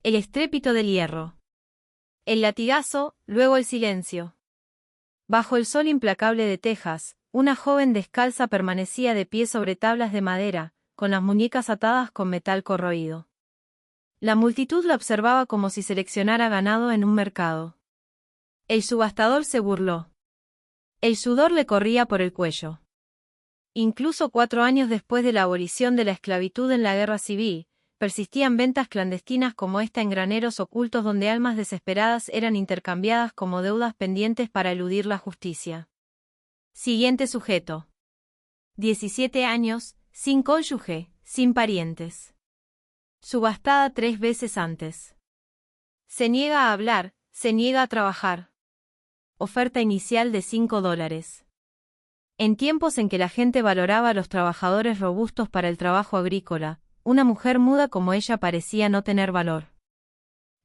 El estrépito del hierro. El latigazo, luego el silencio. Bajo el sol implacable de Texas, una joven descalza permanecía de pie sobre tablas de madera, con las muñecas atadas con metal corroído. La multitud la observaba como si seleccionara ganado en un mercado. El subastador se burló. El sudor le corría por el cuello. Incluso 4 años después de la abolición de la esclavitud en la Guerra Civil, persistían ventas clandestinas como esta en graneros ocultos donde almas desesperadas eran intercambiadas como deudas pendientes para eludir la justicia. Siguiente sujeto. 17 años, sin cónyuge, sin parientes. Subastada 3 veces antes. Se niega a hablar, se niega a trabajar. Oferta inicial de $5. En tiempos en que la gente valoraba a los trabajadores robustos para el trabajo agrícola, una mujer muda como ella parecía no tener valor.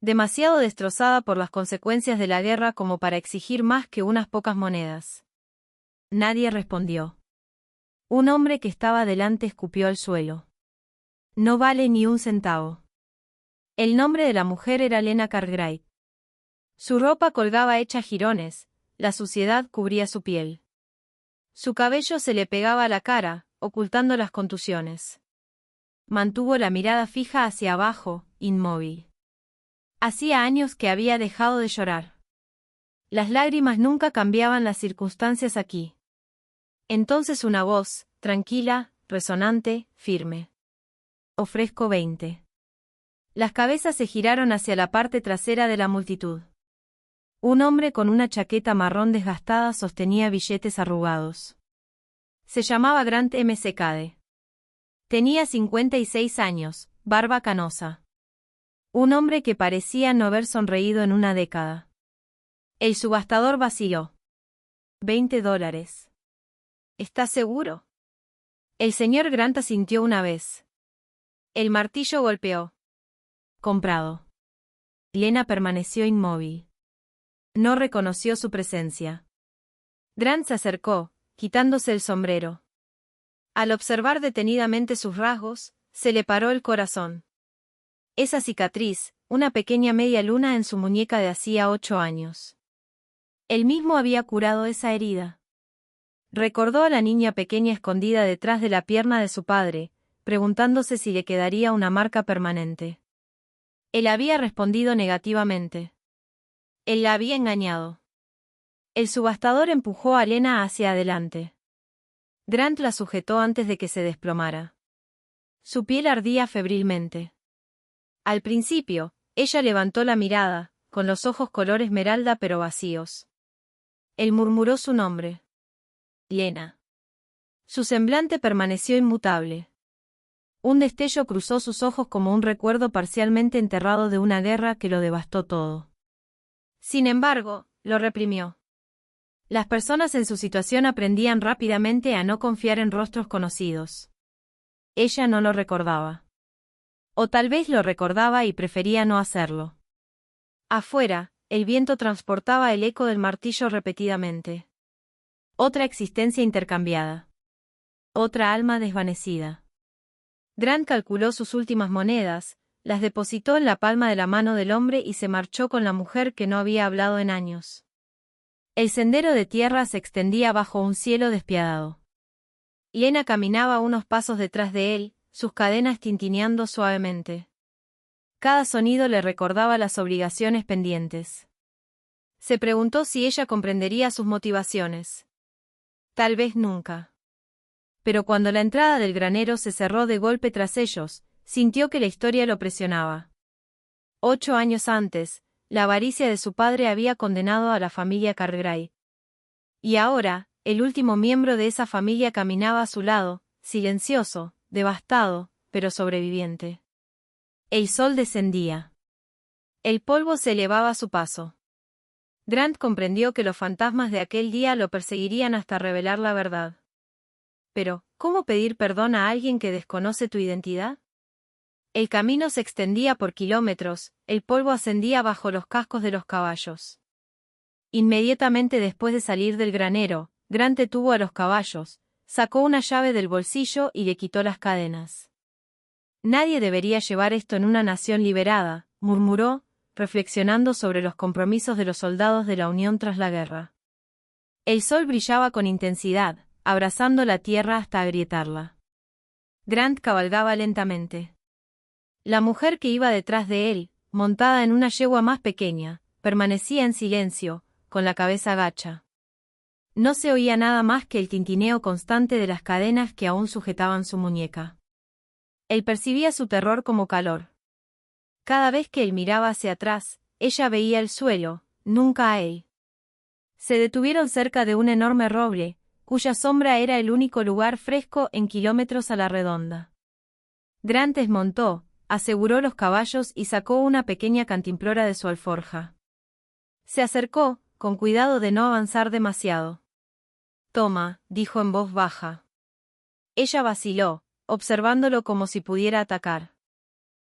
Demasiado destrozada por las consecuencias de la guerra como para exigir más que unas pocas monedas. Nadie respondió. Un hombre que estaba delante escupió al suelo. No vale ni un centavo. El nombre de la mujer era Lena Cartwright. Su ropa colgaba hecha jirones, la suciedad cubría su piel. Su cabello se le pegaba a la cara, ocultando las contusiones. Mantuvo la mirada fija hacia abajo, inmóvil. Hacía años que había dejado de llorar. Las lágrimas nunca cambiaban las circunstancias aquí. Entonces una voz, tranquila, resonante, firme. Ofrezco 20. Las cabezas se giraron hacia la parte trasera de la multitud. Un hombre con una chaqueta marrón desgastada sostenía billetes arrugados. Se llamaba Grant M. Cade. Tenía 56 años, barba canosa. Un hombre que parecía no haber sonreído en una década. El subastador vaciló. $20. ¿Estás seguro? El señor Grant asintió una vez. El martillo golpeó. Comprado. Lena permaneció inmóvil. No reconoció su presencia. Grant se acercó, quitándose el sombrero. Al observar detenidamente sus rasgos, se le paró el corazón. Esa cicatriz, una pequeña media luna en su muñeca de hacía 8 años. Él mismo había curado esa herida. Recordó a la niña pequeña escondida detrás de la pierna de su padre, preguntándose si le quedaría una marca permanente. Él había respondido negativamente. Él la había engañado. El subastador empujó a Lena hacia adelante. Grant la sujetó antes de que se desplomara. Su piel ardía febrilmente. Al principio, ella levantó la mirada, con los ojos color esmeralda pero vacíos. Él murmuró su nombre. Lena. Su semblante permaneció inmutable. Un destello cruzó sus ojos como un recuerdo parcialmente enterrado de una guerra que lo devastó todo. Sin embargo, lo reprimió. Las personas en su situación aprendían rápidamente a no confiar en rostros conocidos. Ella no lo recordaba. O tal vez lo recordaba y prefería no hacerlo. Afuera, el viento transportaba el eco del martillo repetidamente. Otra existencia intercambiada. Otra alma desvanecida. Grant calculó sus últimas monedas, las depositó en la palma de la mano del hombre y se marchó con la mujer que no había hablado en años. El sendero de tierra se extendía bajo un cielo despiadado. Lena caminaba unos pasos detrás de él, sus cadenas tintineando suavemente. Cada sonido le recordaba las obligaciones pendientes. Se preguntó si ella comprendería sus motivaciones. Tal vez nunca. Pero cuando la entrada del granero se cerró de golpe tras ellos, sintió que la historia lo presionaba. 8 años antes, la avaricia de su padre había condenado a la familia Cartwright. Y ahora, el último miembro de esa familia caminaba a su lado, silencioso, devastado, pero sobreviviente. El sol descendía. El polvo se elevaba a su paso. Grant comprendió que los fantasmas de aquel día lo perseguirían hasta revelar la verdad. Pero, ¿cómo pedir perdón a alguien que desconoce tu identidad? El camino se extendía por kilómetros, el polvo ascendía bajo los cascos de los caballos. Inmediatamente después de salir del granero, Grant detuvo a los caballos, sacó una llave del bolsillo y le quitó las cadenas. Nadie debería llevar esto en una nación liberada, murmuró, reflexionando sobre los compromisos de los soldados de la Unión tras la guerra. El sol brillaba con intensidad, abrazando la tierra hasta agrietarla. Grant cabalgaba lentamente. La mujer que iba detrás de él, montada en una yegua más pequeña, permanecía en silencio, con la cabeza gacha. No se oía nada más que el tintineo constante de las cadenas que aún sujetaban su muñeca. Él percibía su terror como calor. Cada vez que él miraba hacia atrás, ella veía el suelo, nunca a él. Se detuvieron cerca de un enorme roble, cuya sombra era el único lugar fresco en kilómetros a la redonda. Grant desmontó, aseguró los caballos y sacó una pequeña cantimplora de su alforja. Se acercó, con cuidado de no avanzar demasiado. «Toma», dijo en voz baja. Ella vaciló, observándolo como si pudiera atacar.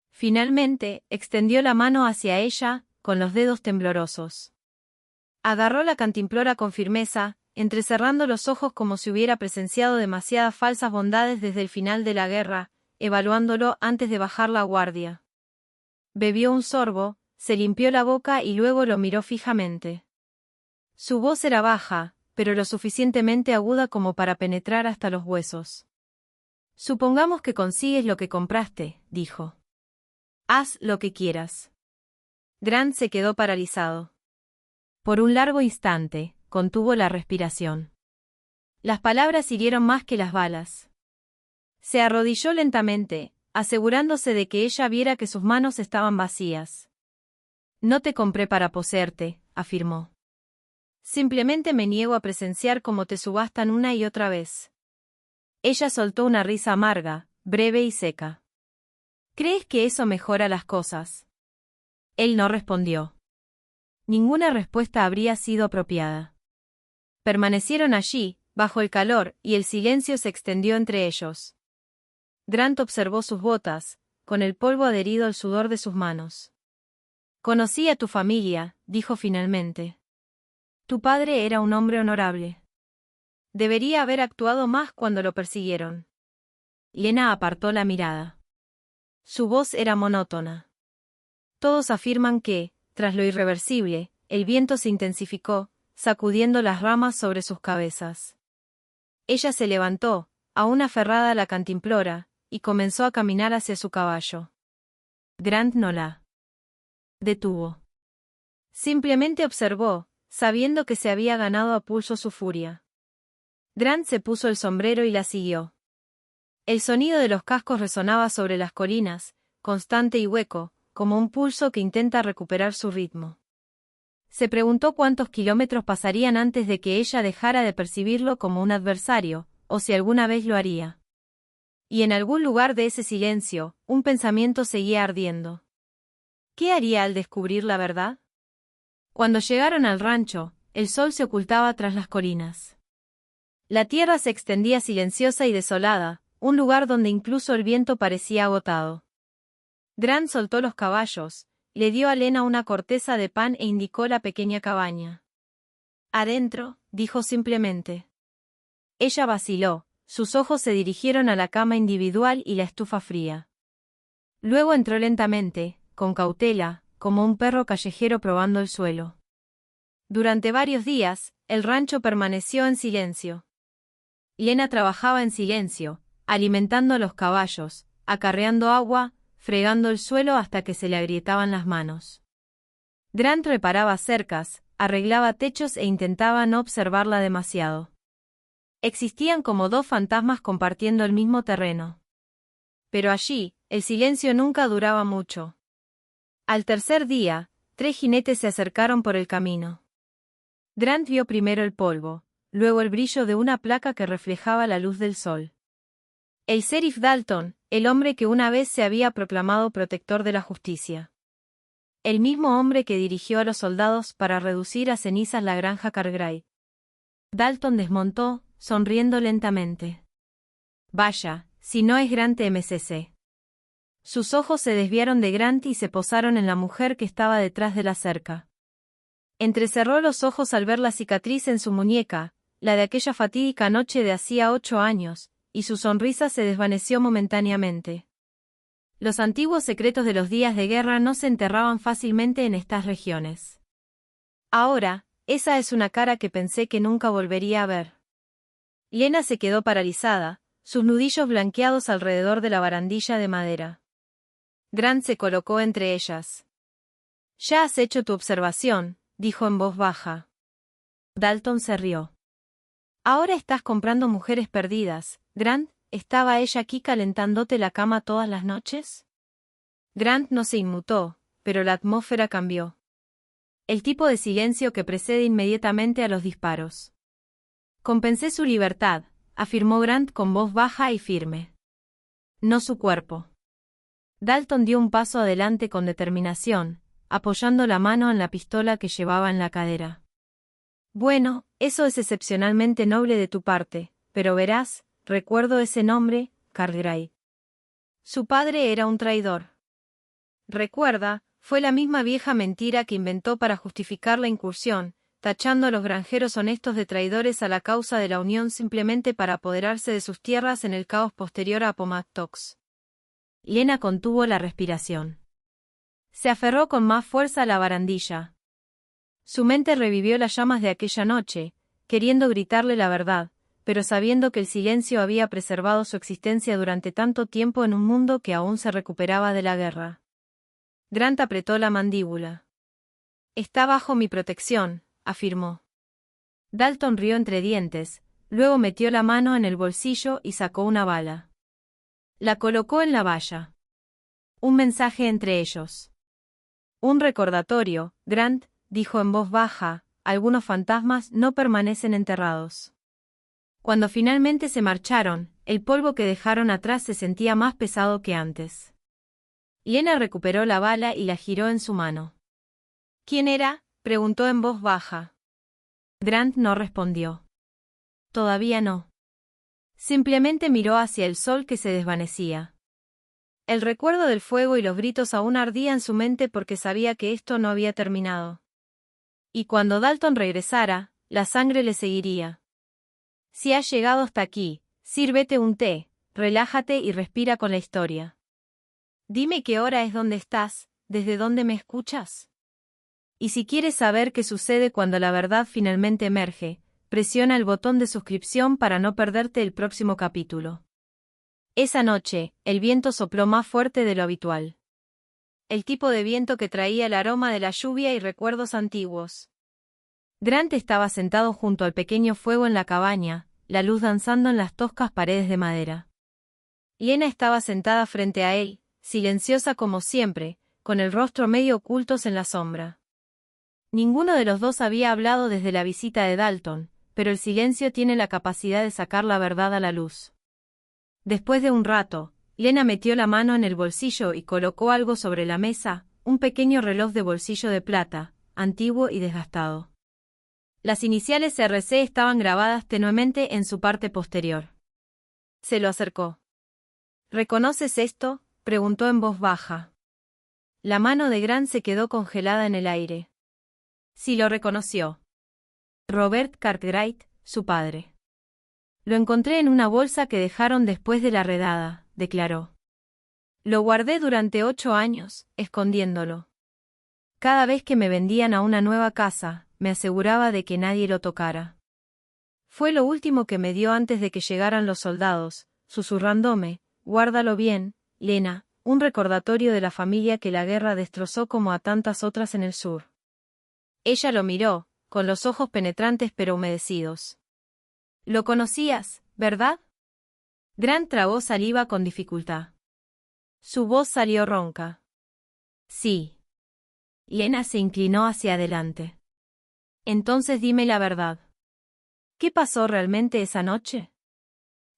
Finalmente, extendió la mano hacia ella, con los dedos temblorosos. Agarró la cantimplora con firmeza, entrecerrando los ojos como si hubiera presenciado demasiadas falsas bondades desde el final de la guerra, evaluándolo antes de bajar la guardia. Bebió un sorbo, se limpió la boca y luego lo miró fijamente. Su voz era baja, pero lo suficientemente aguda como para penetrar hasta los huesos. «Supongamos que consigues lo que compraste», dijo. «Haz lo que quieras». Grant se quedó paralizado. Por un largo instante, contuvo la respiración. Las palabras hirieron más que las balas. Se arrodilló lentamente, asegurándose de que ella viera que sus manos estaban vacías. «No te compré para poseerte», afirmó. «Simplemente me niego a presenciar cómo te subastan una y otra vez». Ella soltó una risa amarga, breve y seca. «¿Crees que eso mejora las cosas?» Él no respondió. Ninguna respuesta habría sido apropiada. Permanecieron allí, bajo el calor, y el silencio se extendió entre ellos. Grant observó sus botas, con el polvo adherido al sudor de sus manos. «Conocí a tu familia», dijo finalmente. «Tu padre era un hombre honorable. Debería haber actuado más cuando lo persiguieron». Lena apartó la mirada. Su voz era monótona. «Todos afirman que, tras lo irreversible, el viento se intensificó, sacudiendo las ramas sobre sus cabezas». Ella se levantó, aún aferrada a la cantimplora, y comenzó a caminar hacia su caballo. Grant no la detuvo. Simplemente observó, sabiendo que se había ganado a pulso su furia. Grant se puso el sombrero y la siguió. El sonido de los cascos resonaba sobre las colinas, constante y hueco, como un pulso que intenta recuperar su ritmo. Se preguntó cuántos kilómetros pasarían antes de que ella dejara de percibirlo como un adversario, o si alguna vez lo haría. Y en algún lugar de ese silencio, un pensamiento seguía ardiendo. ¿Qué haría al descubrir la verdad? Cuando llegaron al rancho, el sol se ocultaba tras las colinas. La tierra se extendía silenciosa y desolada, un lugar donde incluso el viento parecía agotado. Grant soltó los caballos, le dio a Lena una corteza de pan e indicó la pequeña cabaña. «Adentro», dijo simplemente. Ella vaciló, sus ojos se dirigieron a la cama individual y la estufa fría. Luego entró lentamente, con cautela, como un perro callejero probando el suelo. Durante varios días, el rancho permaneció en silencio. Lena trabajaba en silencio, alimentando a los caballos, acarreando agua, fregando el suelo hasta que se le agrietaban las manos. Grant reparaba cercas, arreglaba techos e intentaba no observarla demasiado. Existían como dos fantasmas compartiendo el mismo terreno. Pero allí, el silencio nunca duraba mucho. Al tercer día, 3 jinetes se acercaron por el camino. Grant vio primero el polvo, luego el brillo de una placa que reflejaba la luz del sol. El sheriff Dalton, el hombre que una vez se había proclamado protector de la justicia. El mismo hombre que dirigió a los soldados para reducir a cenizas la granja Cargray. Dalton desmontó, sonriendo lentamente. «Vaya, si no es Grant McC». Sus ojos se desviaron de Grant y se posaron en la mujer que estaba detrás de la cerca. Entrecerró los ojos al ver la cicatriz en su muñeca, la de aquella fatídica noche de hacía 8 años, y su sonrisa se desvaneció momentáneamente. Los antiguos secretos de los días de guerra no se enterraban fácilmente en estas regiones. Ahora, esa es una cara que pensé que nunca volvería a ver. Lena se quedó paralizada, sus nudillos blanqueados alrededor de la barandilla de madera. Grant se colocó entre ellas. «Ya has hecho tu observación», dijo en voz baja. Dalton se rió. «Ahora estás comprando mujeres perdidas, Grant. ¿Estaba ella aquí calentándote la cama todas las noches?» Grant no se inmutó, pero la atmósfera cambió. El tipo de silencio que precede inmediatamente a los disparos. «Compensé su libertad», afirmó Grant con voz baja y firme. «No su cuerpo». Dalton dio un paso adelante con determinación, apoyando la mano en la pistola que llevaba en la cadera. «Bueno, eso es excepcionalmente noble de tu parte, pero verás, recuerdo ese nombre, Cartwright. Su padre era un traidor. Recuerda, fue la misma vieja mentira que inventó para justificar la incursión, tachando a los granjeros honestos de traidores a la causa de la Unión simplemente para apoderarse de sus tierras en el caos posterior a Appomattox». Lena contuvo la respiración. Se aferró con más fuerza a la barandilla. Su mente revivió las llamas de aquella noche, queriendo gritarle la verdad, pero sabiendo que el silencio había preservado su existencia durante tanto tiempo en un mundo que aún se recuperaba de la guerra. Grant apretó la mandíbula. «Está bajo mi protección», afirmó. Dalton rió entre dientes, luego metió la mano en el bolsillo y sacó una bala. La colocó en la valla. Un mensaje entre ellos. «Un recordatorio, Grant», dijo en voz baja, «algunos fantasmas no permanecen enterrados». Cuando finalmente se marcharon, el polvo que dejaron atrás se sentía más pesado que antes. Lena recuperó la bala y la giró en su mano. «¿Quién era?», preguntó en voz baja. Grant no respondió. Todavía no. Simplemente miró hacia el sol que se desvanecía. El recuerdo del fuego y los gritos aún ardía en su mente porque sabía que esto no había terminado. Y cuando Dalton regresara, la sangre le seguiría. «Si has llegado hasta aquí, sírvete un té, relájate y respira con la historia. Dime qué hora es donde estás, desde dónde me escuchas. Y si quieres saber qué sucede cuando la verdad finalmente emerge, presiona el botón de suscripción para no perderte el próximo capítulo». Esa noche, el viento sopló más fuerte de lo habitual. El tipo de viento que traía el aroma de la lluvia y recuerdos antiguos. Grant estaba sentado junto al pequeño fuego en la cabaña, la luz danzando en las toscas paredes de madera. Lena estaba sentada frente a él, silenciosa como siempre, con el rostro medio ocultos en la sombra. Ninguno de los dos había hablado desde la visita de Dalton, pero el silencio tiene la capacidad de sacar la verdad a la luz. Después de un rato, Lena metió la mano en el bolsillo y colocó algo sobre la mesa, un pequeño reloj de bolsillo de plata, antiguo y desgastado. Las iniciales RC estaban grabadas tenuemente en su parte posterior. Se lo acercó. «¿Reconoces esto?», preguntó en voz baja. La mano de Grant se quedó congelada en el aire. Sí lo reconoció. Robert Cartwright, su padre. «Lo encontré en una bolsa que dejaron después de la redada», declaró. «Lo guardé durante 8 años, escondiéndolo. Cada vez que me vendían a una nueva casa, me aseguraba de que nadie lo tocara. Fue lo último que me dio antes de que llegaran los soldados, susurrándome, guárdalo bien, Lena, un recordatorio de la familia que la guerra destrozó como a tantas otras en el sur». Ella lo miró, con los ojos penetrantes pero humedecidos. «Lo conocías, ¿verdad?». Grant tragó saliva con dificultad. Su voz salió ronca. «Sí». Lena se inclinó hacia adelante. «Entonces dime la verdad. ¿Qué pasó realmente esa noche?».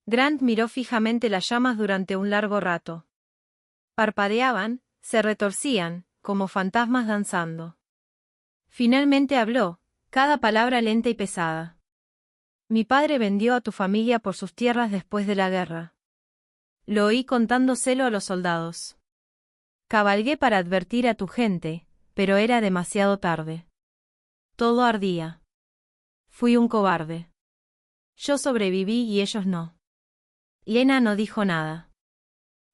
Grant miró fijamente las llamas durante un largo rato. Parpadeaban, se retorcían, como fantasmas danzando. Finalmente habló, cada palabra lenta y pesada. «Mi padre vendió a tu familia por sus tierras después de la guerra. Lo oí contándoselo a los soldados. Cabalgué para advertir a tu gente, pero era demasiado tarde. Todo ardía. Fui un cobarde. Yo sobreviví y ellos no». Lena no dijo nada.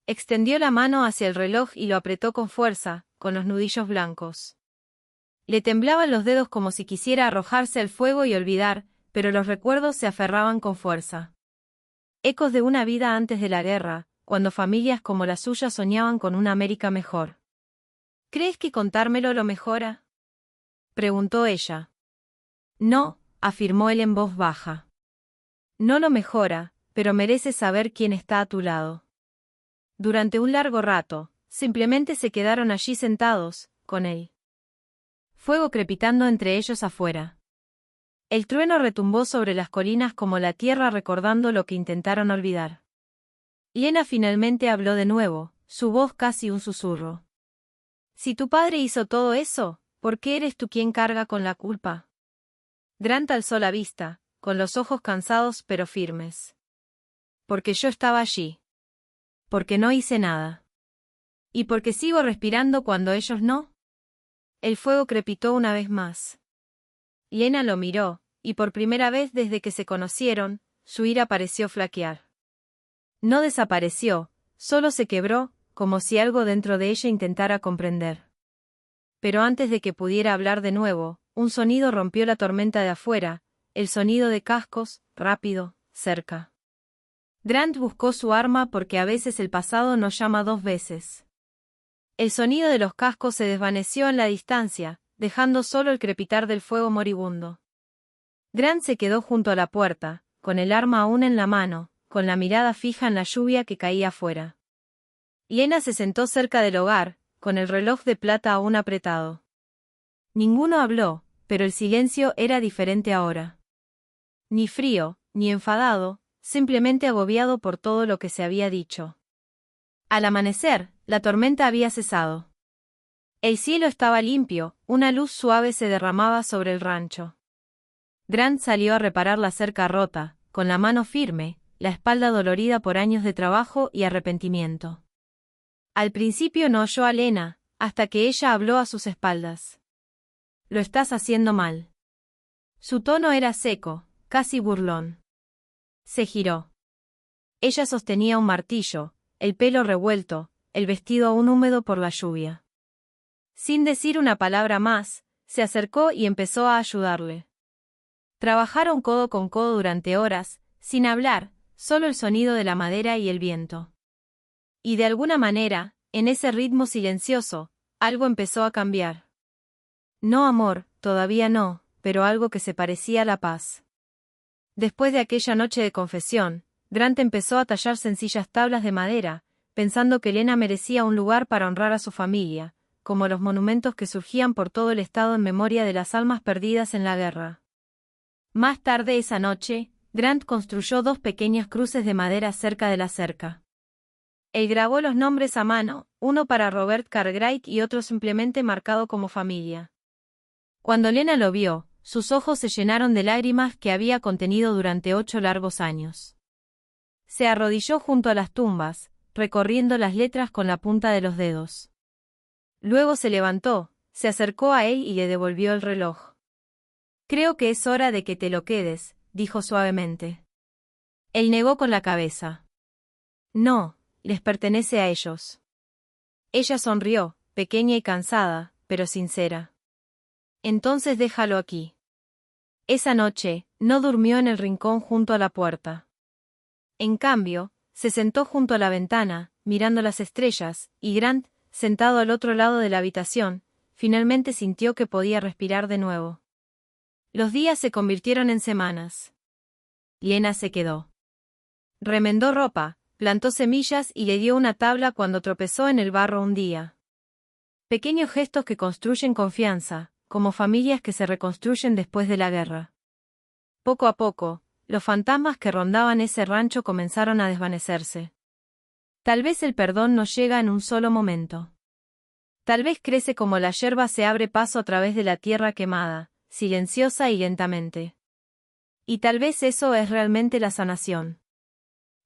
Extendió la mano hacia el reloj y lo apretó con fuerza, con los nudillos blancos. Le temblaban los dedos como si quisiera arrojarse al fuego y olvidar, pero los recuerdos se aferraban con fuerza. Ecos de una vida antes de la guerra, cuando familias como la suya soñaban con una América mejor. ¿Crees que contármelo lo mejora?, preguntó ella. No, afirmó él en voz baja. No lo mejora, pero mereces saber quién está a tu lado. Durante un largo rato, simplemente se quedaron allí sentados, con él. Fuego crepitando entre ellos afuera. El trueno retumbó sobre las colinas como la tierra recordando lo que intentaron olvidar. Lena finalmente habló de nuevo, su voz casi un susurro. Si tu padre hizo todo eso, ¿por qué eres tú quien carga con la culpa? Grant alzó la vista, con los ojos cansados pero firmes. Porque yo estaba allí. Porque no hice nada. ¿Y porque sigo respirando cuando ellos no? El fuego crepitó una vez más. Lena lo miró, y por primera vez desde que se conocieron, su ira pareció flaquear. No desapareció, solo se quebró, como si algo dentro de ella intentara comprender. Pero antes de que pudiera hablar de nuevo, un sonido rompió la tormenta de afuera, el sonido de cascos, rápido, cerca. Grant buscó su arma porque a veces el pasado nos llama dos veces. El sonido de los cascos se desvaneció en la distancia, dejando solo el crepitar del fuego moribundo. Grant se quedó junto a la puerta, con el arma aún en la mano, con la mirada fija en la lluvia que caía afuera. Lena se sentó cerca del hogar, con el reloj de plata aún apretado. Ninguno habló, pero el silencio era diferente ahora. Ni frío, ni enfadado, simplemente agobiado por todo lo que se había dicho. Al amanecer, la tormenta había cesado. El cielo estaba limpio, una luz suave se derramaba sobre el rancho. Grant salió a reparar la cerca rota, con la mano firme, la espalda dolorida por años de trabajo y arrepentimiento. Al principio no oyó a Lena, hasta que ella habló a sus espaldas. Lo estás haciendo mal. Su tono era seco, casi burlón. Se giró. Ella sostenía un martillo, el pelo revuelto, el vestido aún húmedo por la lluvia. Sin decir una palabra más, se acercó y empezó a ayudarle. Trabajaron codo con codo durante horas, sin hablar, solo el sonido de la madera y el viento. Y de alguna manera, en ese ritmo silencioso, algo empezó a cambiar. No amor, todavía no, pero algo que se parecía a la paz. Después de aquella noche de confesión, Grant empezó a tallar sencillas tablas de madera, pensando que Lena merecía un lugar para honrar a su familia, como los monumentos que surgían por todo el estado en memoria de las almas perdidas en la guerra. Más tarde esa noche, Grant construyó 2 pequeñas cruces de madera cerca de la cerca. Él grabó los nombres a mano, uno para Robert Cartwright y otro simplemente marcado como familia. Cuando Lena lo vio, sus ojos se llenaron de lágrimas que había contenido durante 8 largos años. Se arrodilló junto a las tumbas, recorriendo las letras con la punta de los dedos. Luego se levantó, se acercó a él y le devolvió el reloj. Creo que es hora de que te lo quedes, dijo suavemente. Él negó con la cabeza. No, les pertenece a ellos. Ella sonrió, pequeña y cansada, pero sincera. Entonces déjalo aquí. Esa noche, no durmió en el rincón junto a la puerta. En cambio, se sentó junto a la ventana, mirando las estrellas, y Grant, sentado al otro lado de la habitación, finalmente sintió que podía respirar de nuevo. Los días se convirtieron en semanas. Lena se quedó. Remendó ropa, plantó semillas y le dio una tabla cuando tropezó en el barro un día. Pequeños gestos que construyen confianza, como familias que se reconstruyen después de la guerra. Poco a poco, los fantasmas que rondaban ese rancho comenzaron a desvanecerse. Tal vez el perdón no llega en un solo momento. Tal vez crece como la yerba se abre paso a través de la tierra quemada, silenciosa y lentamente. Y tal vez eso es realmente la sanación.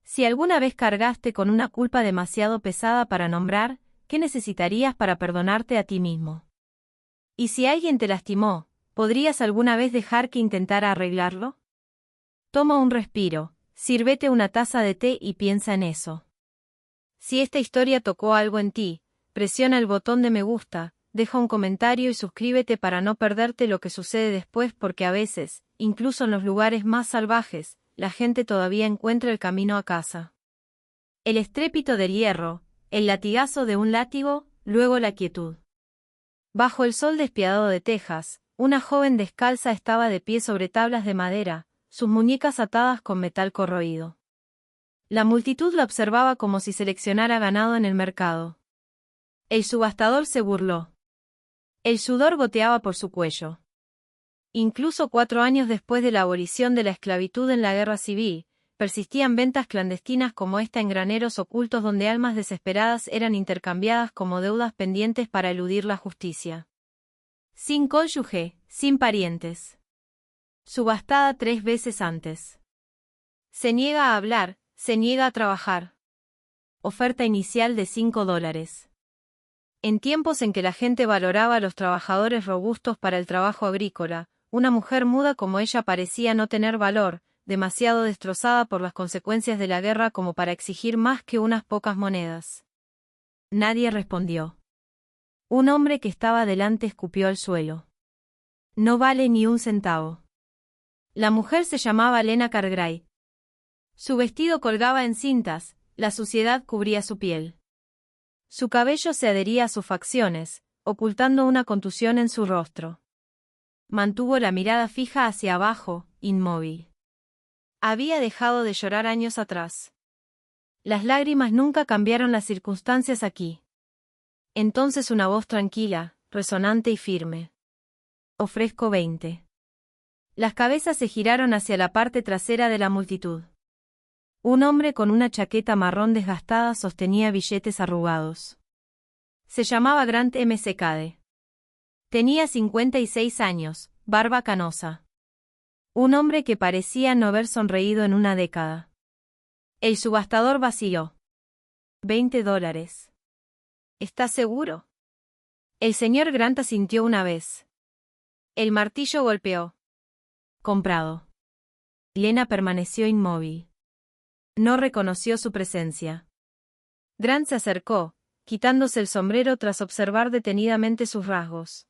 Si alguna vez cargaste con una culpa demasiado pesada para nombrar, ¿qué necesitarías para perdonarte a ti mismo? Y si alguien te lastimó, ¿podrías alguna vez dejar que intentara arreglarlo? Toma un respiro, sírvete una taza de té y piensa en eso. Si esta historia tocó algo en ti, presiona el botón de me gusta, deja un comentario y suscríbete para no perderte lo que sucede después porque a veces, incluso en los lugares más salvajes, la gente todavía encuentra el camino a casa. El estrépito del hierro, el latigazo de un látigo, luego la quietud. Bajo el sol despiadado de Texas, una joven descalza estaba de pie sobre tablas de madera, sus muñecas atadas con metal corroído. La multitud la observaba como si seleccionara ganado en el mercado. El subastador se burló. El sudor goteaba por su cuello. Incluso 4 años después de la abolición de la esclavitud en la Guerra Civil, persistían ventas clandestinas como esta en graneros ocultos donde almas desesperadas eran intercambiadas como deudas pendientes para eludir la justicia. Sin cónyuge, sin parientes. Subastada 3 veces antes. Se niega a hablar, se niega a trabajar. Oferta inicial de $5. En tiempos en que la gente valoraba a los trabajadores robustos para el trabajo agrícola, una mujer muda como ella parecía no tener valor, demasiado destrozada por las consecuencias de la guerra como para exigir más que unas pocas monedas. Nadie respondió. Un hombre que estaba delante escupió al suelo. No vale ni un centavo. La mujer se llamaba Lena Cartwright. Su vestido colgaba en cintas, la suciedad cubría su piel. Su cabello se adhería a sus facciones, ocultando una contusión en su rostro. Mantuvo la mirada fija hacia abajo, inmóvil. Había dejado de llorar años atrás. Las lágrimas nunca cambiaron las circunstancias aquí. Entonces una voz tranquila, resonante y firme. Ofrezco 20. Las cabezas se giraron hacia la parte trasera de la multitud. Un hombre con una chaqueta marrón desgastada sostenía billetes arrugados. Se llamaba Grant M. Cade. Tenía 56 años, barba canosa. Un hombre que parecía no haber sonreído en una década. El subastador vaciló. $20. ¿Estás seguro? El señor Grant asintió una vez. El martillo golpeó. Comprado. Lena permaneció inmóvil. No reconoció su presencia. Grant se acercó, quitándose el sombrero tras observar detenidamente sus rasgos.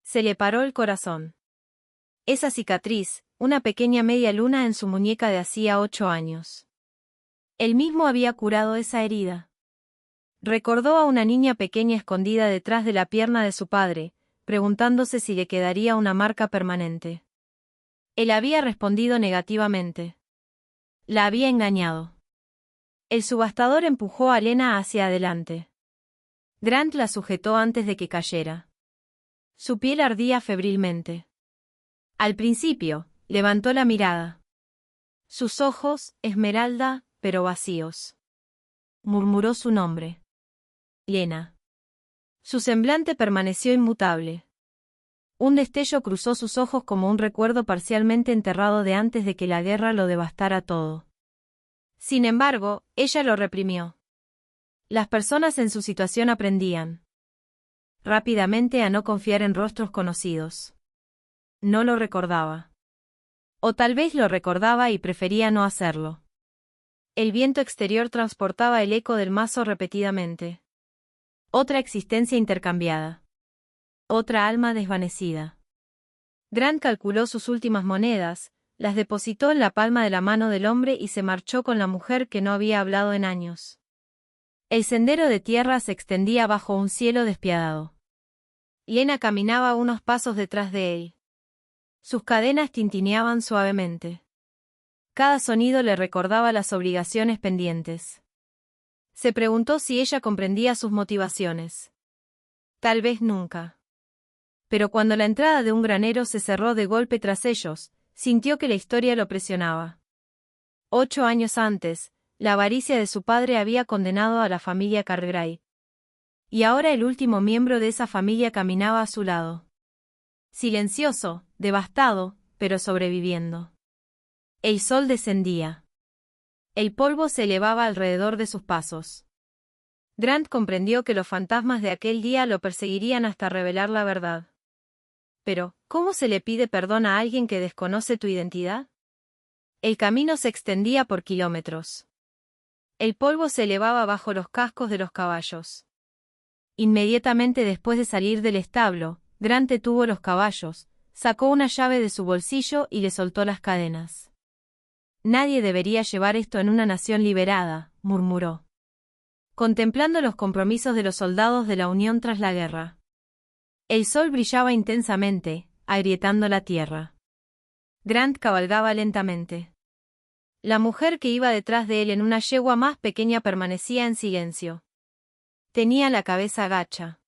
Se le paró el corazón. Esa cicatriz, una pequeña media luna en su muñeca de hacía 8 años. Él mismo había curado esa herida. Recordó a una niña pequeña escondida detrás de la pierna de su padre, preguntándose si le quedaría una marca permanente. Él había respondido negativamente. La había engañado. El subastador empujó a Lena hacia adelante. Grant la sujetó antes de que cayera. Su piel ardía febrilmente. Al principio, levantó la mirada. Sus ojos, esmeralda, pero vacíos. Murmuró su nombre. Lena. Su semblante permaneció inmutable. Un destello cruzó sus ojos como un recuerdo parcialmente enterrado de antes de que la guerra lo devastara todo. Sin embargo, ella lo reprimió. Las personas en su situación aprendían rápidamente a no confiar en rostros conocidos. No lo recordaba. O tal vez lo recordaba y prefería no hacerlo. El viento exterior transportaba el eco del mazo repetidamente. Otra existencia intercambiada. Otra alma desvanecida. Grant calculó sus últimas monedas, las depositó en la palma de la mano del hombre y se marchó con la mujer que no había hablado en años. El sendero de tierra se extendía bajo un cielo despiadado. Lena caminaba unos pasos detrás de él. Sus cadenas tintineaban suavemente. Cada sonido le recordaba las obligaciones pendientes. Se preguntó si ella comprendía sus motivaciones. Tal vez nunca. Pero cuando la entrada de un granero se cerró de golpe tras ellos, sintió que la historia lo presionaba. 8 años antes, la avaricia de su padre había condenado a la familia Cartwright. Y ahora el último miembro de esa familia caminaba a su lado. Silencioso, devastado, pero sobreviviendo. El sol descendía. El polvo se elevaba alrededor de sus pasos. Grant comprendió que los fantasmas de aquel día lo perseguirían hasta revelar la verdad. Pero, ¿cómo se le pide perdón a alguien que desconoce tu identidad? El camino se extendía por kilómetros. El polvo se elevaba bajo los cascos de los caballos. Inmediatamente después de salir del establo, Grant detuvo los caballos, sacó una llave de su bolsillo y le soltó las cadenas. Nadie debería llevar esto en una nación liberada, murmuró, contemplando los compromisos de los soldados de la Unión tras la guerra. El sol brillaba intensamente, agrietando la tierra. Grant cabalgaba lentamente. La mujer que iba detrás de él en una yegua más pequeña permanecía en silencio. Tenía la cabeza gacha.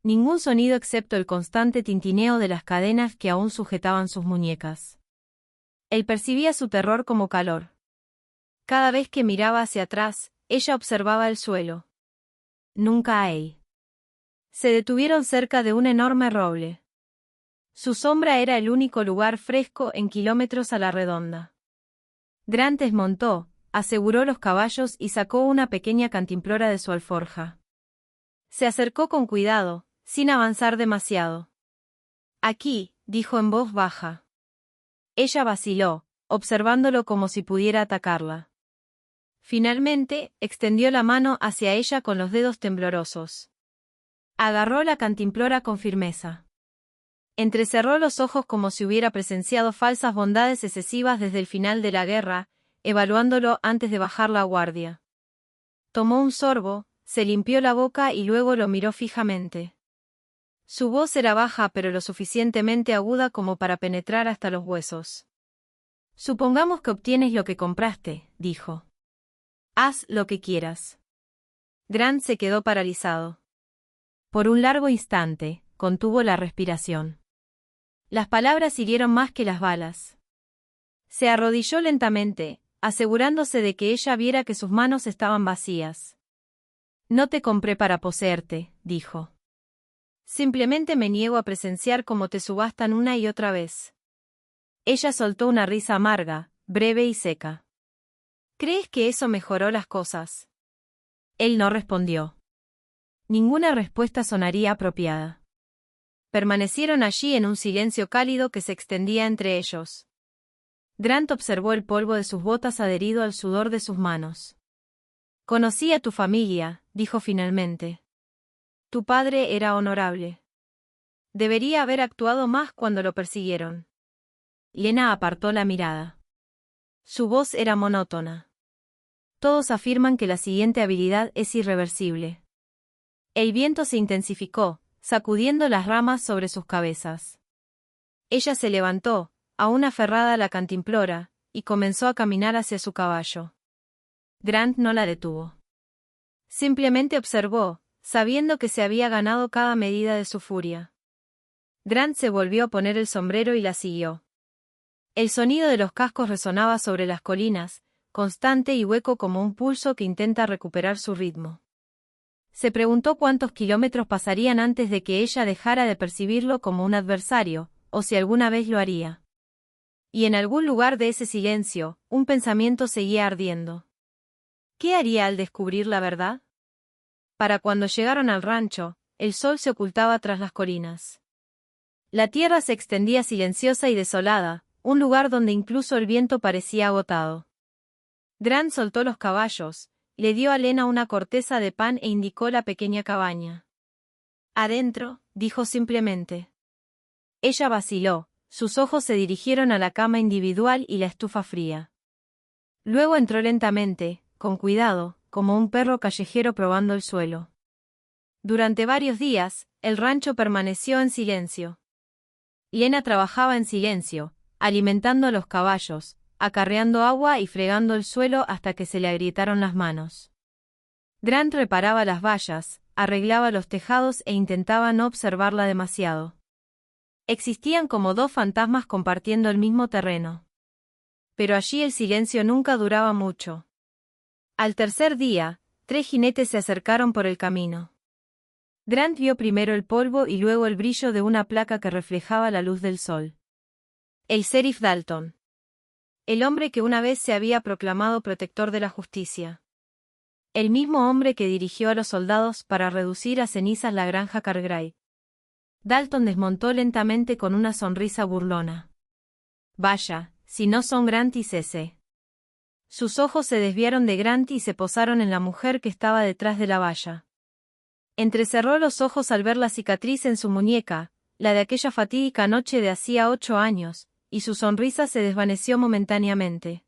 Ningún sonido excepto el constante tintineo de las cadenas que aún sujetaban sus muñecas. Él percibía su terror como calor. Cada vez que miraba hacia atrás, ella observaba el suelo. Nunca ahí. Se detuvieron cerca de un enorme roble. Su sombra era el único lugar fresco en kilómetros a la redonda. Grant desmontó, aseguró los caballos y sacó una pequeña cantimplora de su alforja. Se acercó con cuidado, sin avanzar demasiado. Aquí, dijo en voz baja. Ella vaciló, observándolo como si pudiera atacarla. Finalmente, extendió la mano hacia ella con los dedos temblorosos. Agarró la cantimplora con firmeza. Entrecerró los ojos como si hubiera presenciado falsas bondades excesivas desde el final de la guerra, evaluándolo antes de bajar la guardia. Tomó un sorbo, se limpió la boca y luego lo miró fijamente. Su voz era baja pero lo suficientemente aguda como para penetrar hasta los huesos. Supongamos que obtienes lo que compraste, dijo. Haz lo que quieras. Grant se quedó paralizado. Por un largo instante, contuvo la respiración. Las palabras hirieron más que las balas. Se arrodilló lentamente, asegurándose de que ella viera que sus manos estaban vacías. No te compré para poseerte, dijo. Simplemente me niego a presenciar cómo te subastan una y otra vez. Ella soltó una risa amarga, breve y seca. ¿Crees que eso mejoró las cosas? Él no respondió. Ninguna respuesta sonaría apropiada. Permanecieron allí en un silencio cálido que se extendía entre ellos. Grant observó el polvo de sus botas adherido al sudor de sus manos. Conocí a tu familia, dijo finalmente. Tu padre era honorable. Debería haber actuado más cuando lo persiguieron. Lena apartó la mirada. Su voz era monótona. Todos afirman que la siguiente habilidad es irreversible. El viento se intensificó, sacudiendo las ramas sobre sus cabezas. Ella se levantó, aún aferrada a la cantimplora, y comenzó a caminar hacia su caballo. Grant no la detuvo. Simplemente observó, sabiendo que se había ganado cada medida de su furia. Grant se volvió a poner el sombrero y la siguió. El sonido de los cascos resonaba sobre las colinas, constante y hueco como un pulso que intenta recuperar su ritmo. Se preguntó cuántos kilómetros pasarían antes de que ella dejara de percibirlo como un adversario, o si alguna vez lo haría. Y en algún lugar de ese silencio, un pensamiento seguía ardiendo. ¿Qué haría al descubrir la verdad? Para cuando llegaron al rancho, el sol se ocultaba tras las colinas. La tierra se extendía silenciosa y desolada, un lugar donde incluso el viento parecía agotado. Grant soltó los caballos, le dio a Lena una corteza de pan e indicó la pequeña cabaña. Adentro, dijo simplemente. Ella vaciló, sus ojos se dirigieron a la cama individual y la estufa fría. Luego entró lentamente, con cuidado, como un perro callejero probando el suelo. Durante varios días, el rancho permaneció en silencio. Lena trabajaba en silencio, alimentando a los caballos, acarreando agua y fregando el suelo hasta que se le agrietaron las manos. Grant reparaba las vallas, arreglaba los tejados e intentaba no observarla demasiado. Existían como dos fantasmas compartiendo el mismo terreno. Pero allí el silencio nunca duraba mucho. Al tercer día, 3 jinetes se acercaron por el camino. Grant vio primero el polvo y luego el brillo de una placa que reflejaba la luz del sol. El sheriff Dalton. El hombre que una vez se había proclamado protector de la justicia. El mismo hombre que dirigió a los soldados para reducir a cenizas la granja Cartwright. Dalton desmontó lentamente con una sonrisa burlona. Vaya, si no son Grant y C.C. Sus ojos se desviaron de Grant y se posaron en la mujer que estaba detrás de la valla. Entrecerró los ojos al ver la cicatriz en su muñeca, la de aquella fatídica noche de hacía 8 años, y su sonrisa se desvaneció momentáneamente.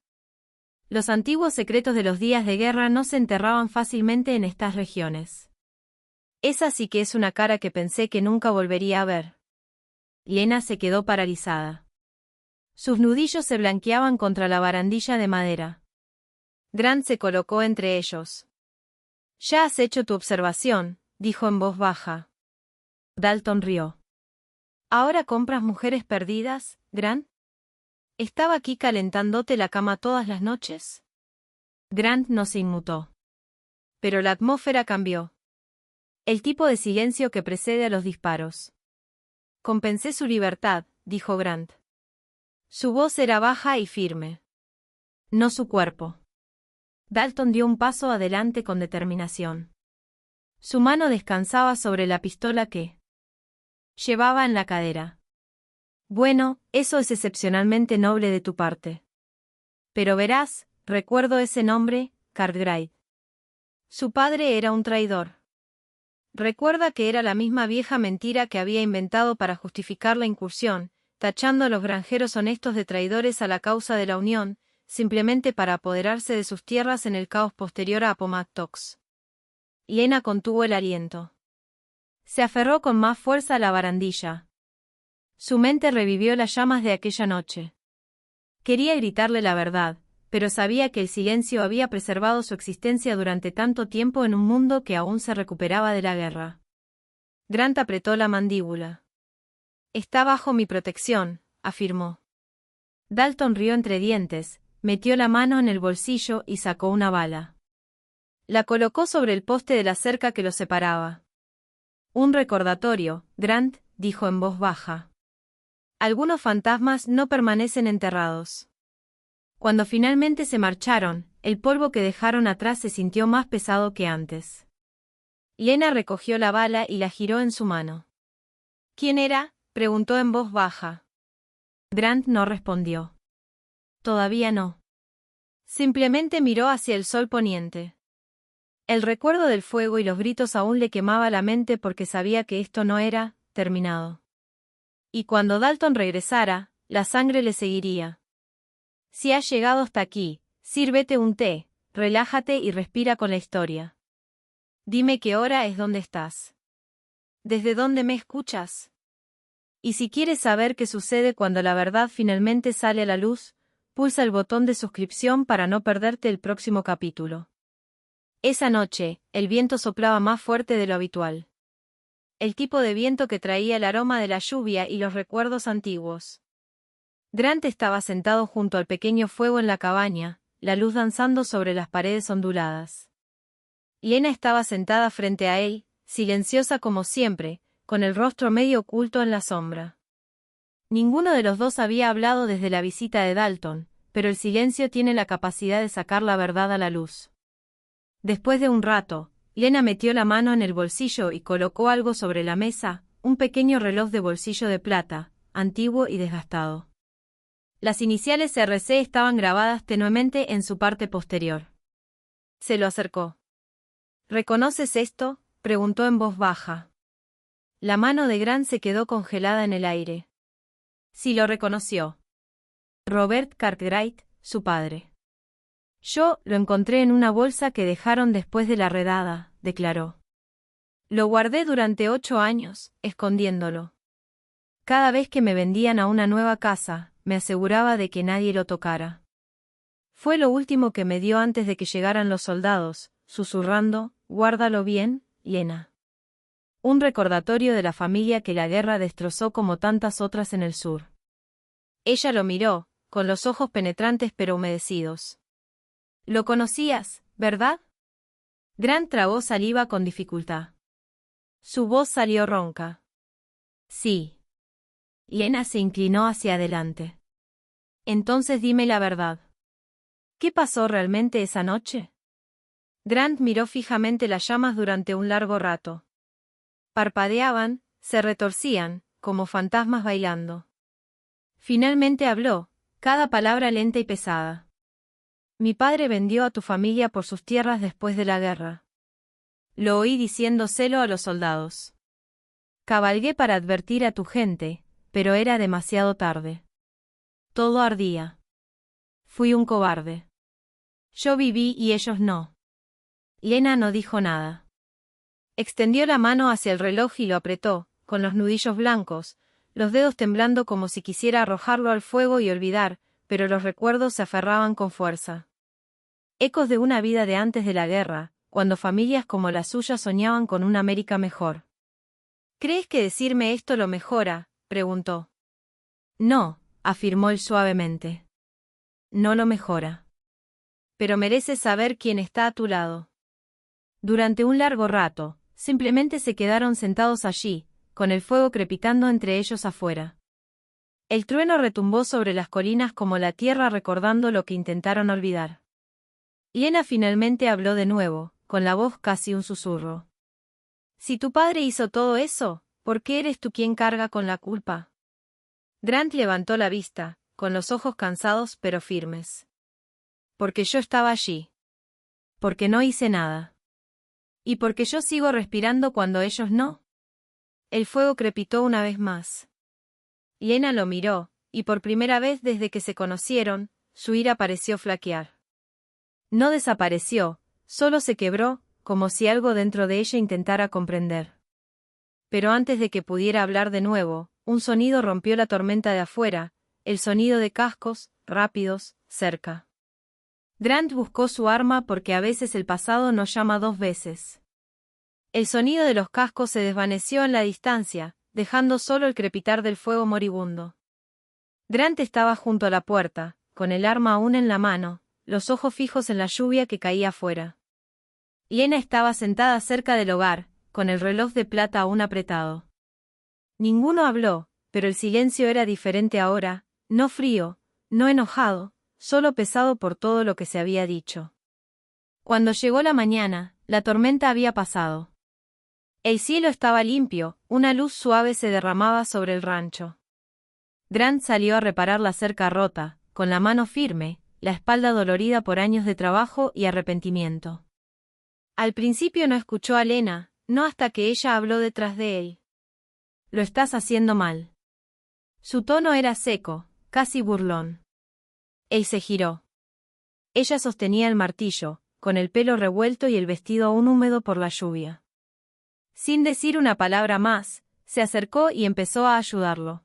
Los antiguos secretos de los días de guerra no se enterraban fácilmente en estas regiones. Esa sí que es una cara que pensé que nunca volvería a ver. Lena se quedó paralizada. Sus nudillos se blanqueaban contra la barandilla de madera. Grant se colocó entre ellos. «Ya has hecho tu observación», dijo en voz baja. Dalton rió. «¿Ahora compras mujeres perdidas, Grant? Estaba aquí calentándote la cama todas las noches». Grant no se inmutó. Pero la atmósfera cambió. El tipo de silencio que precede a los disparos. «Compensé su libertad», dijo Grant. Su voz era baja y firme. No su cuerpo. Dalton dio un paso adelante con determinación. Su mano descansaba sobre la pistola que llevaba en la cadera. «Bueno, eso es excepcionalmente noble de tu parte. Pero verás, recuerdo ese nombre, Cartwright. Su padre era un traidor. Recuerda que era la misma vieja mentira que había inventado para justificar la incursión, tachando a los granjeros honestos de traidores a la causa de la Unión, simplemente para apoderarse de sus tierras en el caos posterior a Appomattox». Lena contuvo el aliento. Se aferró con más fuerza a la barandilla. Su mente revivió las llamas de aquella noche. Quería gritarle la verdad, pero sabía que el silencio había preservado su existencia durante tanto tiempo en un mundo que aún se recuperaba de la guerra. Grant apretó la mandíbula. «Está bajo mi protección», afirmó. Dalton rió entre dientes, metió la mano en el bolsillo y sacó una bala. La colocó sobre el poste de la cerca que los separaba. «Un recordatorio», Grant dijo en voz baja. «Algunos fantasmas no permanecen enterrados». Cuando finalmente se marcharon, el polvo que dejaron atrás se sintió más pesado que antes. Lena recogió la bala y la giró en su mano. «¿Quién era?», preguntó en voz baja. Grant no respondió. «Todavía no». Simplemente miró hacia el sol poniente. El recuerdo del fuego y los gritos aún le quemaba la mente porque sabía que esto no era terminado. Y cuando Dalton regresara, la sangre le seguiría. «Si has llegado hasta aquí, sírvete un té, relájate y respira con la historia. Dime qué hora es donde estás. ¿Desde dónde me escuchas? Y si quieres saber qué sucede cuando la verdad finalmente sale a la luz, pulsa el botón de suscripción para no perderte el próximo capítulo». Esa noche, el viento soplaba más fuerte de lo habitual. El tipo de viento que traía el aroma de la lluvia y los recuerdos antiguos. Grant estaba sentado junto al pequeño fuego en la cabaña, la luz danzando sobre las paredes onduladas. Lena estaba sentada frente a él, silenciosa como siempre, con el rostro medio oculto en la sombra. Ninguno de los dos había hablado desde la visita de Dalton, pero el silencio tiene la capacidad de sacar la verdad a la luz. Después de un rato, Lena metió la mano en el bolsillo y colocó algo sobre la mesa, un pequeño reloj de bolsillo de plata, antiguo y desgastado. Las iniciales RC estaban grabadas tenuemente en su parte posterior. Se lo acercó. «¿Reconoces esto?», preguntó en voz baja. La mano de Grant se quedó congelada en el aire. Sí lo reconoció. Robert Cartwright, su padre. «Yo lo encontré en una bolsa que dejaron después de la redada», declaró. «Lo guardé durante 8 años, escondiéndolo. Cada vez que me vendían a una nueva casa, me aseguraba de que nadie lo tocara. Fue lo último que me dio antes de que llegaran los soldados, susurrando, guárdalo bien, Lena». Un recordatorio de la familia que la guerra destrozó como tantas otras en el sur. Ella lo miró, con los ojos penetrantes pero humedecidos. «Lo conocías, ¿verdad?». Grant tragó saliva con dificultad. Su voz salió ronca. «Sí». Lena se inclinó hacia adelante. «Entonces dime la verdad. ¿Qué pasó realmente esa noche?». Grant miró fijamente las llamas durante un largo rato. Parpadeaban, se retorcían, como fantasmas bailando. Finalmente habló, cada palabra lenta y pesada. Mi padre vendió a tu familia por sus tierras después de la guerra. Lo oí diciéndoselo a los soldados. Cabalgué para advertir a tu gente, pero era demasiado tarde. Todo ardía. Fui un cobarde. Yo viví y ellos no. Lena no dijo nada. Extendió la mano hacia el reloj y lo apretó, con los nudillos blancos, los dedos temblando como si quisiera arrojarlo al fuego y olvidar, pero los recuerdos se aferraban con fuerza. Ecos de una vida de antes de la guerra, cuando familias como la suya soñaban con una América mejor. ¿Crees que decirme esto lo mejora?, preguntó. No, afirmó él suavemente. No lo mejora. Pero mereces saber quién está a tu lado. Durante un largo rato, simplemente se quedaron sentados allí, con el fuego crepitando entre ellos afuera. El trueno retumbó sobre las colinas como la tierra recordando lo que intentaron olvidar. Lena finalmente habló de nuevo, con la voz casi un susurro. Si tu padre hizo todo eso, ¿por qué eres tú quien carga con la culpa? Grant levantó la vista, con los ojos cansados pero firmes. Porque yo estaba allí. Porque no hice nada. ¿Y porque yo sigo respirando cuando ellos no? El fuego crepitó una vez más. Lena lo miró, y por primera vez desde que se conocieron, su ira pareció flaquear. No desapareció, solo se quebró, como si algo dentro de ella intentara comprender. Pero antes de que pudiera hablar de nuevo, un sonido rompió la tormenta de afuera, el sonido de cascos, rápidos, cerca. Grant buscó su arma porque a veces el pasado no llama dos veces. El sonido de los cascos se desvaneció en la distancia, dejando solo el crepitar del fuego moribundo. Grant estaba junto a la puerta, con el arma aún en la mano, los ojos fijos en la lluvia que caía afuera. Lena estaba sentada cerca del hogar, con el reloj de plata aún apretado. Ninguno habló, pero el silencio era diferente ahora, no frío, no enojado, solo pesado por todo lo que se había dicho. Cuando llegó la mañana, la tormenta había pasado. El cielo estaba limpio, una luz suave se derramaba sobre el rancho. Grant salió a reparar la cerca rota, con la mano firme, la espalda dolorida por años de trabajo y arrepentimiento. Al principio no escuchó a Lena, no hasta que ella habló detrás de él. Lo estás haciendo mal. Su tono era seco, casi burlón. Él se giró. Ella sostenía el martillo, con el pelo revuelto y el vestido aún húmedo por la lluvia. Sin decir una palabra más, se acercó y empezó a ayudarlo.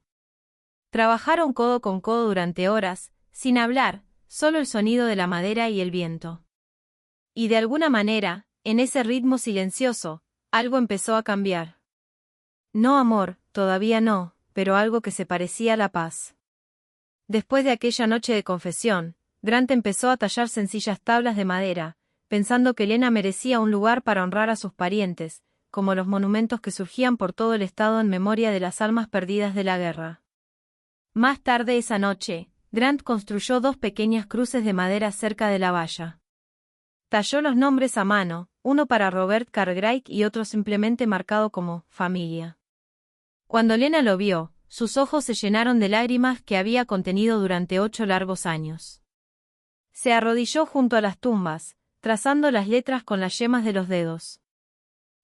Trabajaron codo con codo durante horas, sin hablar, solo el sonido de la madera y el viento. Y de alguna manera, en ese ritmo silencioso, algo empezó a cambiar. No amor, todavía no, pero algo que se parecía a la paz. Después de aquella noche de confesión, Grant empezó a tallar sencillas tablas de madera, pensando que Lena merecía un lugar para honrar a sus parientes, como los monumentos que surgían por todo el estado en memoria de las almas perdidas de la guerra. Más tarde esa noche, Grant construyó 2 pequeñas cruces de madera cerca de la valla. Talló los nombres a mano, uno para Robert Cartwright y otro simplemente marcado como «familia». Cuando Lena lo vio, sus ojos se llenaron de lágrimas que había contenido durante 8 largos años. Se arrodilló junto a las tumbas, trazando las letras con las yemas de los dedos.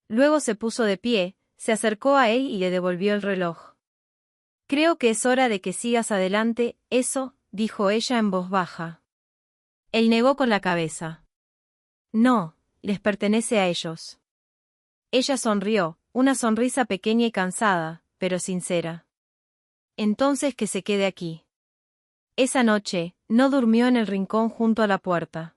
Luego se puso de pie, se acercó a él y le devolvió el reloj. Creo que es hora de que sigas adelante, eso, dijo ella en voz baja. Él negó con la cabeza. No, les pertenece a ellos. Ella sonrió, una sonrisa pequeña y cansada, pero sincera. Entonces que se quede aquí. Esa noche, no durmió en el rincón junto a la puerta.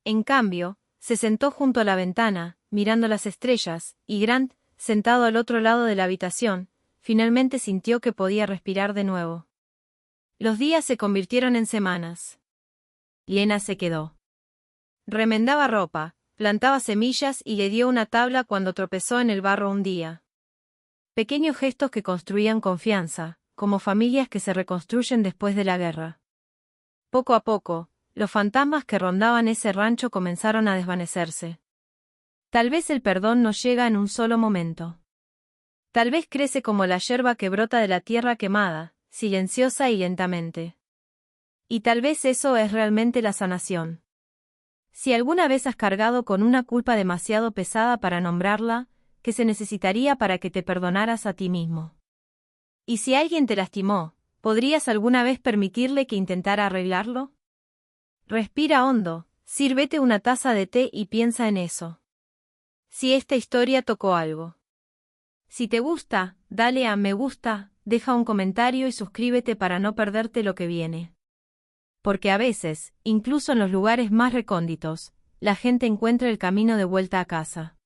En cambio, se sentó junto a la ventana, mirando las estrellas, y Grant, sentado al otro lado de la habitación, finalmente sintió que podía respirar de nuevo. Los días se convirtieron en semanas. Lena se quedó. Remendaba ropa, plantaba semillas y le dio una tabla cuando tropezó en el barro un día. Pequeños gestos que construían confianza, como familias que se reconstruyen después de la guerra. Poco a poco, los fantasmas que rondaban ese rancho comenzaron a desvanecerse. Tal vez el perdón no llega en un solo momento. Tal vez crece como la yerba que brota de la tierra quemada, silenciosa y lentamente. Y tal vez eso es realmente la sanación. Si alguna vez has cargado con una culpa demasiado pesada para nombrarla, ¿qué se necesitaría para que te perdonaras a ti mismo? Y si alguien te lastimó, ¿podrías alguna vez permitirle que intentara arreglarlo? Respira hondo, sírvete una taza de té y piensa en eso. Si esta historia tocó algo. Si te gusta, dale a me gusta, deja un comentario y suscríbete para no perderte lo que viene. Porque a veces, incluso en los lugares más recónditos, la gente encuentra el camino de vuelta a casa.